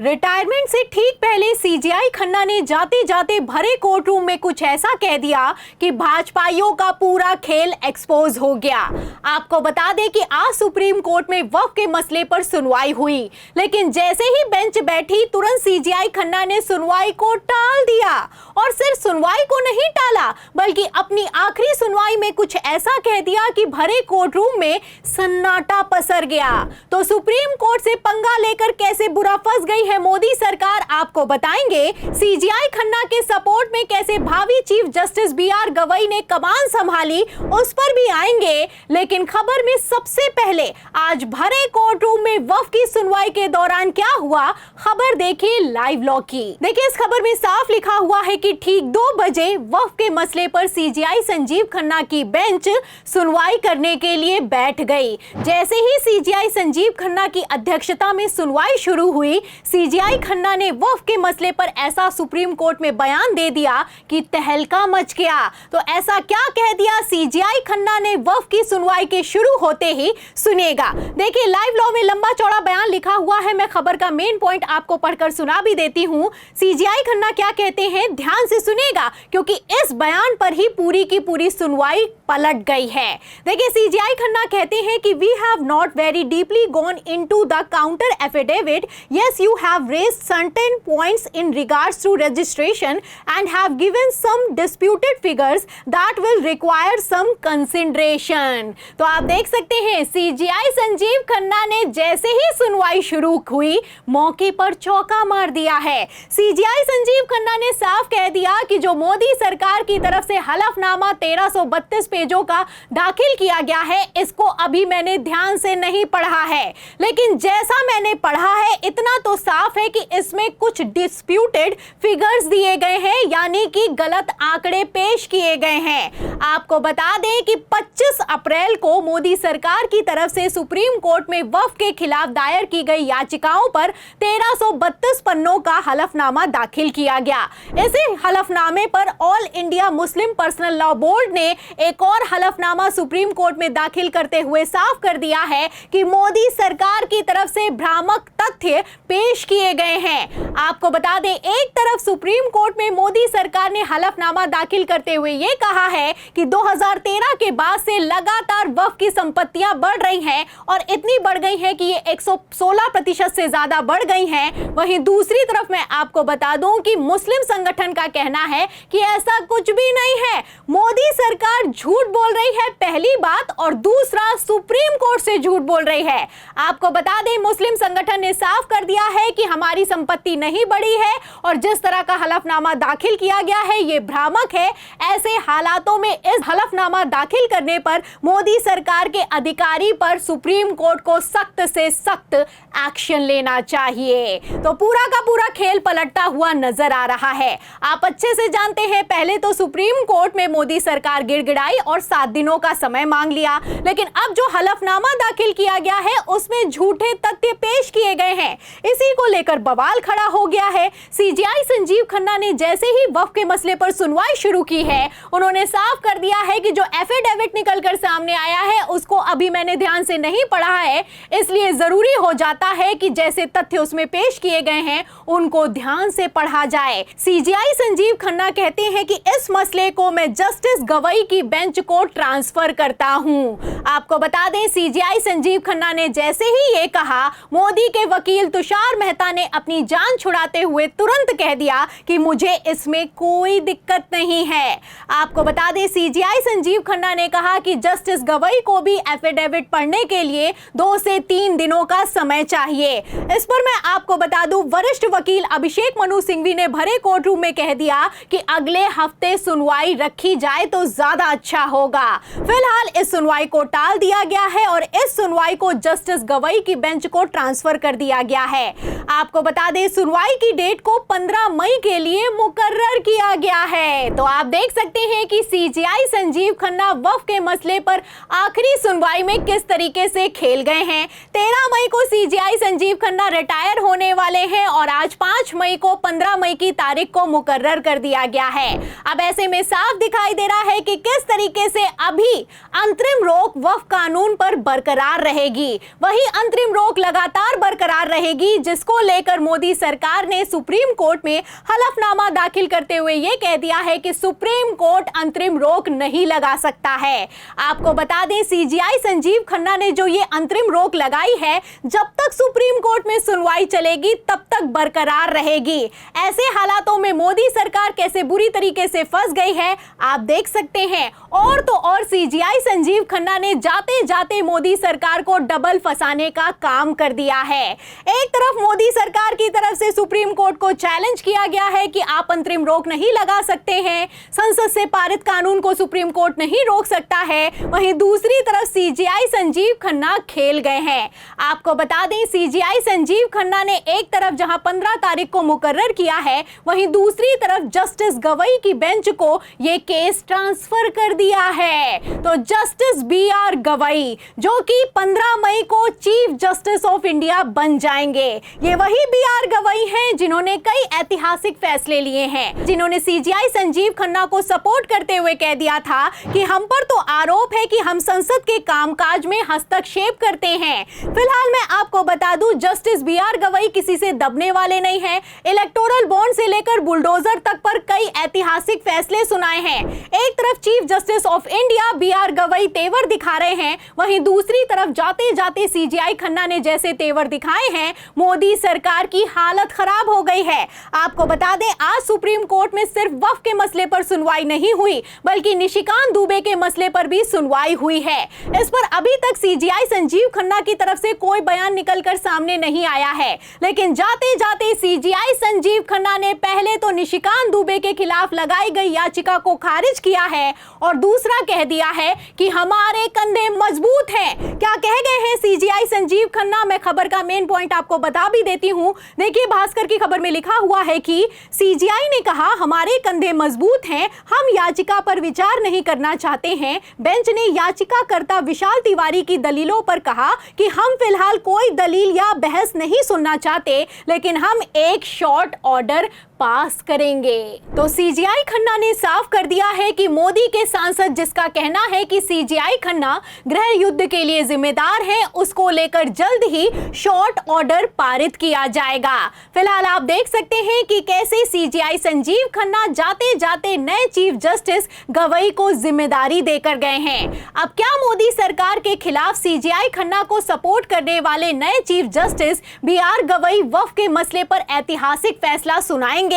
Retirement से ठीक पहले सीजेआई खन्ना ने जाते जाते भरे कोर्ट रूम में कुछ ऐसा कह दिया कि भाजपाइयों का पूरा खेल एक्सपोज हो गया। आपको बता दें कि आज सुप्रीम कोर्ट में वक्फ के मसले पर सुनवाई हुई, लेकिन जैसे ही बेंच बैठी तुरंत सीजेआई खन्ना ने सुनवाई को टाल दिया। और सिर्फ सुनवाई को नहीं टाला बल्कि अपनी आखिरी सुनवाई में कुछ ऐसा कह दिया कि भरे कोर्ट रूम में सन्नाटा पसर गया। तो सुप्रीम कोर्ट से पंगा लेकर कैसे बुरा फंस गई है मोदी सरकार, आपको बताएंगे। सीजेआई खन्ना के सपोर्ट में कैसे भावी चीफ जस्टिस बीआर गवई ने कमान संभाली, उस पर भी आएंगे। लेकिन खबर में सबसे पहले आज भरे कोर्ट रूम में वक्फ की सुनवाई के दौरान क्या हुआ, खबर देखिए लाइव लॉ की। देखिए इस खबर में साफ लिखा हुआ है कि ठीक 2 बजे वक्फ के मसले पर सीजेआई संजीव खन्ना की बेंच सुनवाई करने के लिए बैठ गई। जैसे ही सीजेआई संजीव खन्ना की अध्यक्षता में सुनवाई शुरू हुई, सीजेआई खन्ना ने वक्फ के मसले पर ऐसा सुप्रीम कोर्ट में बयान दे दिया कि तहलका मच गया। तो ऐसा क्या कह दिया सीजेआई खन्ना ने वक्फ की सुनवाई के शुरू होते ही, सुनेगा। देखिए लाइव लॉ में लंबा चौड़ा बयान लिखा हुआ है, मैं खबर का मेन पॉइंट आपको पढ़कर सुना भी देती हूं। सीजेआई खन्ना क्या कहते हैं, ध्यान से सुनेगा, क्योंकि इस बयान पर ही पूरी की पूरी सुनवाई पलट गई है। देखिए सीजेआई खन्ना कहते हैं कि we have not very deeply gone into the counter affidavit. Yes, you have raised certain points in regards to registration and have given some disputed figures that will require some consideration। तो आप देख सकते हैं CJI Sanjeev Khanna ने जैसे ही सुनवाई शुरू हुई मौके पर चौका मार दिया है। सीजेआई संजीव खन्ना ने साफ कह दिया कि जो मोदी सरकार की तरफ से हलफनामा 1332 पेजों का दाखिल किया गया है, इसको अभी मैंने ध्यान से नहीं पढ़ा है, लेकिन जैसा मैंने पढ़ा है इतना तो साफ है कि इसमें कुछ डिस्प्यूटेड फिगर्स दिए गए हैं, यानी कि गलत आंकड़े पेश किए गए हैं। आपको बता दें कि 25 अप्रैल को मोदी सरकार की तरफ से सुप्रीम कोर्ट में वक्फ के खिलाफ दायर की गई याचिकाओं पर 1332 पन्नों का हलफनामा दाखिल किया गया। इसी हलफनामे पर all India Muslim personal law board ने एक और हलफनामा सुप्रीम कोर्ट में दाखिल करते हुए साफ कर दिया है कि मोदी सरकार की तरफ से भ्रामक तथ्य पेश किए गए हैं। आपको बता दें, एक तरफ सुप्रीम कोर्ट में मोदी सरकार ने हलफनामा दाखिल करते हुए यह कहा है कि 2013 के बाद से लगातार वक्फ की संपत्तियां बढ़ रही हैं और इतनी बढ़ गई हैं कि ये 116% से ज्यादा बढ़ गई हैं। वहीं दूसरी तरफ मैं आपको बता दूं कि मुस्लिम संगठन का कहना है कि ऐसा कुछ भी नहीं है, मोदी सरकार झूठ बोल रही है, पहली बात, और दूसरा सुप्रीम कोर्ट से झूठ बोल रही है। आपको बता दें मुस्लिम संगठन ने साफ कर दिया है कि हमारी संपत्ति नहीं बढ़ी है और जिस तरह का हलफनामा दाखिल किया गया है ये भ्रामक है। ऐसे हालातों में इस हलफनामा दाखिल करने पर मोदी सरकार के अधिकारी पर सुप्रीम कोर्ट को सख्त से सख्त एक्शन लेना चाहिए। तो पूरा का पूरा खेल पलटता हुआ नजर आ रहा है। आप अच्छे से जानते हैं, पहले तो सुप्रीम कोर्ट में मोदी सरकार गिड़गिड़ाई और 7 दिनों का समय मांग लिया, लेकिन अब जो हलफनामा दाखिल किया गया है उसमें झूठे तथ्य पेश किए गए हैं। इसी को लेकर बवाल खड़ा हो गया है। सीजेआई संजीव खन्ना ने जैसे ही वक्फ के मसले पर सुनवाई शुरू की है, उन्होंने साफ कर दिया है कि जो एफिडेविट निकलकर सामने आया है उसको अभी मैंने ध्यान से नहीं पढ़ा है, इसलिए जरूरी हो जाता है कि जैसे तथ्य उसमें पेश किए गए हैं उनको ध्यान से पढ़ा जाए। सीजेआई संजीव खन्ना कहते हैं कि इस मसले को मैं जस्टिस गवई की बेंच को ट्रांसफर करता हूं। आपको बता दें सीजेआई संजीव खन्ना ने जैसे ही ये कहा, मोदी के वकील तुषार मेहता ने अपनी जान छुड़ाते हुए तुरंत कह दिया कि मुझे इसमें कोई दिक्कत नहीं है। आपको बता दें सीजेआई संजीव खन्ना ने कहा कि जस्टिस गवई को भी एफिडेविट पढ़ने के लिए 2 से 3 दिनों का समय चाहिए। इस पर मैं आपको बता दूं वरिष्ठ वकील अभिषेक मनु सिंघवी ने भरे कोर्ट रूम में कह दिया कि अगले हफ्ते सुनवाई रखी जाए तो ज्यादा अच्छा होगा। फिलहाल इस सुनवाई को टाल दिया गया है और इस सुनवाई को जस्टिस गवई की बेंच को ट्रांसफर कर दिया गया है। आपको बता दें सुनवाई की डेट को 15 मई के लिए मुकर्रर किया गया है। तो आप देख सकते हैं कि सीजेआई संजीव खन्ना वक्फ के मसले पर आखिरी सुनवाई में किस तरीके से खेल गए हैं। 13 मई को सीजेआई संजीव खन्ना रिटायर होने वाले हैं और आज 5 मई को 15 मई की तारीख को मुकर्रर कर दिया गया है। अब ऐसे में साफ दिखाई दे रहा है कि किस तरीके से अभी अंतरिम रोक वक्फ कानून पर बरकरार रहेगी। वही अंतरिम रोक लगातार बरकरार बरकरार रहेगी, जिसको लेकर मोदी सरकार ने सुप्रीम कोर्ट में हलफनामा दाखिल करते हुए ये कह दिया है कि सुप्रीम कोर्ट अंतरिम रोक नहीं लगा सकता है। आपको बता दें, सीजीआई संजीव खन्ना ने जो ये अंतरिम रोक लगाई है, जब तक सुप्रीम कोर्ट में सुनवाई चलेगी तब तक बरकरार रहेगी। ऐसे हालातों में मोदी सरकार कैसे बुरी तरीके से फंस गई है आप देख सकते हैं। और तो और सीजीआई संजीव खन्ना ने जाते जाते मोदी सरकार को डबल फंसाने का काम कर दिया है। एक तरफ मोदी सरकार की तरफ से सुप्रीम कोर्ट को चैलेंज किया गया है कि आप अंतरिम रोक नहीं लगा सकते हैं, संसद से पारित कानून को सुप्रीम कोर्ट नहीं रोक सकता है, वहीं दूसरी तरफ सीजीआई संजीव खन्ना खेल गए हैं। आपको बता दें, सीजीआई संजीव खन्ना ने एक तरफ जहां 15 तारीख को मुकर्रर किया है, वहीं दूसरी तरफ जस्टिस गवई की बेंच को यह केस ट्रांसफर कर दिया है। तो जस्टिस बीआर गवई जो कि 15 मई को चीफ जस्टिस ऑफ इंडिया बन जाएंगे। ये वही बीआर गवई हैं जिन्होंने कई ऐतिहासिक फैसले लिए हैं, जिन्होंने सीजीआई संजीव खन्ना को सपोर्ट करते हुए कह दिया था कि हम पर तो आरोप है कि हम संसद के कामकाज में हस्तक्षेप करते हैं। फिलहाल मैं आपको बता दूं, जस्टिस बीआर गवई किसी से दबने वाले नहीं हैं। इलेक्टोरल बॉन्ड से लेकर बुलडोजर तक पर कई ऐतिहासिक फैसले सुनाए हैं। एक तरफ chief justice of India BR Gavai तेवर दिखा रहे हैं, वहीं दूसरी तरफ जाते जाते सीजीआई खन्ना ने जैसे तेवर दिखाए हैं, मोदी सरकार की हालत खराब हो गई है। आपको बता दें, आज सुप्रीम कोर्ट में सिर्फ वक्फ के मसले पर सुनवाई नहीं हुई, बल्कि निशिकांत दुबे के मसले पर भी सुनवाई हुई है। इस पर अभी तक सीजीआई संजीव खन्ना की तरफ से कोई बयान निकलकर सामने नहीं आया है, लेकिन जाते जाते सीजीआई संजीव खन्ना ने पहले तो निशिकांत दुबे के खिलाफ लगाई गई याचिका को खारिज किया है और दूसरा कह दिया है कि हमारे कंधे मजबूत हैं। क्या कह गए हैं सीजीआई संजीव खन्ना, मैं खबर का मेन पॉइंट आपको बता भी देती हूं। देखिए, भास्कर की खबर में लिखा हुआ है कि सीजीआई ने कहा हमारे कंधे मजबूत हैं, हम याचिका पर विचार नहीं करना चाहते हैं। बेंच ने याचिकाकर्ता विशाल तिवारी की दलीलों पर कहा कि हम फिलहाल कोई दलील या बहस नहीं सुनना चाहते, लेकिन हम एक शॉर्ट ऑर्डर पास करेंगे। तो सीजीआई खन्ना ने साफ कर दिया है कि मोदी के सांसद जिसका कहना है कि सीजीआई खन्ना गृह युद्ध के लिए जिम्मेदार हैं, उसको लेकर जल्द ही शॉर्ट ऑर्डर पारित किया जाएगा। फिलहाल आप देख सकते हैं कि कैसे सीजीआई संजीव खन्ना जाते जाते नए चीफ जस्टिस गवई को जिम्मेदारी देकर गए हैं। अब क्या मोदी सरकार के खिलाफ सीजीआई खन्ना को सपोर्ट करने वाले नए चीफ जस्टिस बीआर गवई वक्फ के मसले पर ऐतिहासिक फैसला सुनाएंगे?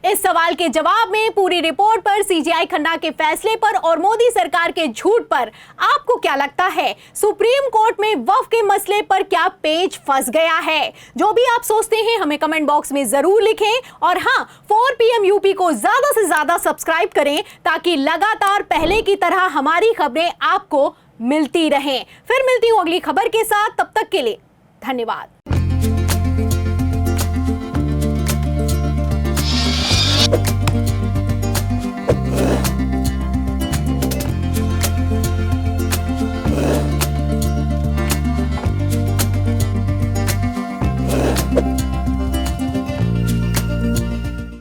इस सवाल के जवाब में पूरी रिपोर्ट पर, सीजीआई खन्ना के फैसले पर और मोदी सरकार के झूठ पर आपको क्या लगता है? सुप्रीम कोर्ट में वक्फ के मसले पर क्या पेच फंस गया है? जो भी आप सोचते हैं हमें कमेंट बॉक्स में जरूर लिखें और हां, 4 PM यूपी को ज्यादा से ज्यादा सब्सक्राइब करें ताकि लगातार पहले की तरह हमारी खबरें आपको मिलती रहें। फिर मिलती हूं अगली खबर के साथ, तब तक के लिए धन्यवाद।